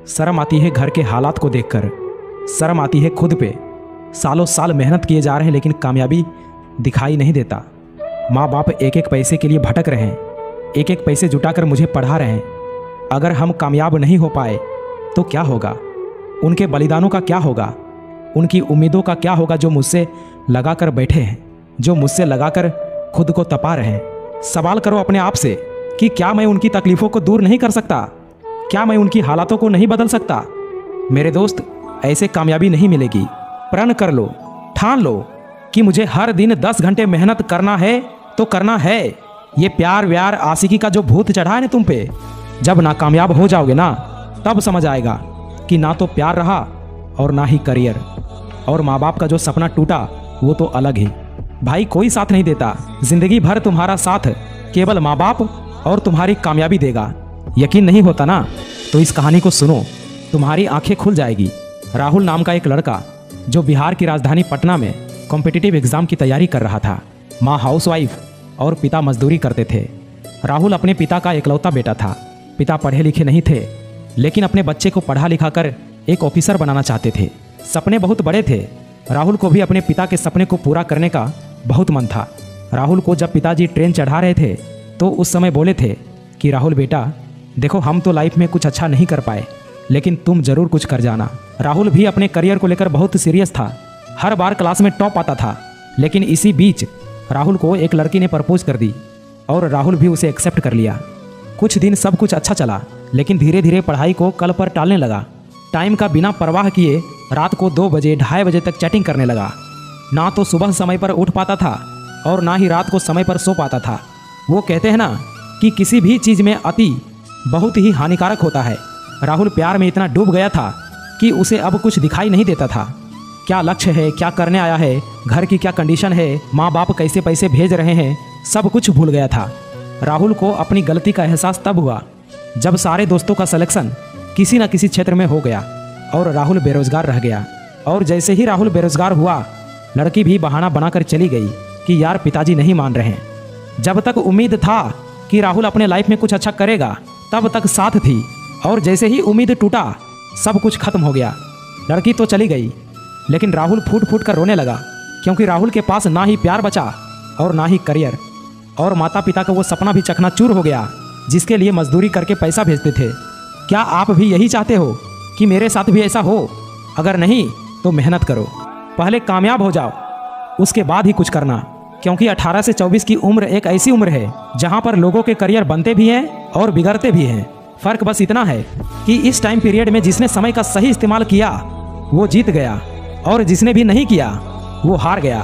शर्म आती है घर के हालात को देखकर, शर्म आती है खुद पे। सालों साल मेहनत किए जा रहे हैं लेकिन कामयाबी दिखाई नहीं देता। माँ बाप एक एक पैसे के लिए भटक रहे हैं, एक एक पैसे जुटाकर मुझे पढ़ा रहे हैं। अगर हम कामयाब नहीं हो पाए तो क्या होगा? उनके बलिदानों का क्या होगा? उनकी उम्मीदों का क्या होगा जो मुझसे लगाकर बैठे हैं, जो मुझसे लगाकर खुद को तपा रहे हैं? सवाल करो अपने आप से कि क्या मैं उनकी तकलीफ़ों को दूर नहीं कर सकता? क्या मैं उनकी हालातों को नहीं बदल सकता? मेरे दोस्त, ऐसे कामयाबी नहीं मिलेगी। प्रण कर लो, ठान लो कि मुझे हर दिन 10 घंटे मेहनत करना है तो करना है। ये प्यार व्यार आशिकी का जो भूत चढ़ा है ना तुम पे, जब नाकामयाब हो जाओगे ना तब समझ आएगा कि ना तो प्यार रहा और ना ही करियर। और माँ बाप का जो सपना टूटा वो तो अलग ही। भाई कोई साथ नहीं देता, जिंदगी भर तुम्हारा साथ केवल माँ बाप और तुम्हारी कामयाबी देगा। यकीन नहीं होता ना तो इस कहानी को सुनो, तुम्हारी आंखें खुल जाएगी। राहुल नाम का एक लड़का जो बिहार की राजधानी पटना में कॉम्पिटिटिव एग्जाम की तैयारी कर रहा था। माँ हाउसवाइफ और पिता मजदूरी करते थे। राहुल अपने पिता का इकलौता बेटा था। पिता पढ़े लिखे नहीं थे लेकिन अपने बच्चे को पढ़ा लिखा कर एक ऑफिसर बनाना चाहते थे। सपने बहुत बड़े थे। राहुल को भी अपने पिता के सपने को पूरा करने का बहुत मन था। राहुल को जब पिताजी ट्रेन चढ़ा रहे थे तो उस समय बोले थे कि राहुल बेटा देखो, हम तो लाइफ में कुछ अच्छा नहीं कर पाए लेकिन तुम जरूर कुछ कर जाना। राहुल भी अपने करियर को लेकर बहुत सीरियस था। हर बार क्लास में टॉप आता था। लेकिन इसी बीच राहुल को एक लड़की ने प्रपोज कर दी और राहुल भी उसे एक्सेप्ट कर लिया। कुछ दिन सब कुछ अच्छा चला लेकिन धीरे धीरे पढ़ाई को कल पर टालने लगा। टाइम का बिना परवाह किए रात को 2 बजे 2:30 बजे तक चैटिंग करने लगा। ना तो सुबह समय पर उठ पाता था और ना ही रात को समय पर सो पाता था। वो कहते हैं ना कि किसी भी चीज़ में अति बहुत ही हानिकारक होता है। राहुल प्यार में इतना डूब गया था कि उसे अब कुछ दिखाई नहीं देता था। क्या लक्ष्य है, क्या करने आया है, घर की क्या कंडीशन है, माँ बाप कैसे पैसे भेज रहे हैं, सब कुछ भूल गया था। राहुल को अपनी गलती का एहसास तब हुआ जब सारे दोस्तों का सिलेक्शन किसी न किसी क्षेत्र में हो गया और राहुल बेरोजगार रह गया। और जैसे ही राहुल बेरोजगार हुआ, लड़की भी बहाना बनाकर चली गई कि यार पिताजी नहीं मान रहे हैं। जब तक उम्मीद था कि राहुल अपने लाइफ में कुछ अच्छा करेगा तब तक साथ थी, और जैसे ही उम्मीद टूटा सब कुछ खत्म हो गया। लड़की तो चली गई लेकिन राहुल फूट फूट कर रोने लगा क्योंकि राहुल के पास ना ही प्यार बचा और ना ही करियर। और माता पिता का वो सपना भी चकनाचूर हो गया जिसके लिए मजदूरी करके पैसा भेजते थे। क्या आप भी यही चाहते हो कि मेरे साथ भी ऐसा हो? अगर नहीं तो मेहनत करो, पहले कामयाब हो जाओ, उसके बाद ही कुछ करना। क्योंकि 18 से 24 की उम्र एक ऐसी उम्र है जहां पर लोगों के करियर बनते भी हैं और बिगड़ते भी हैं। फर्क बस इतना है कि इस टाइम पीरियड में जिसने समय का सही इस्तेमाल किया वो जीत गया और जिसने भी नहीं किया वो हार गया।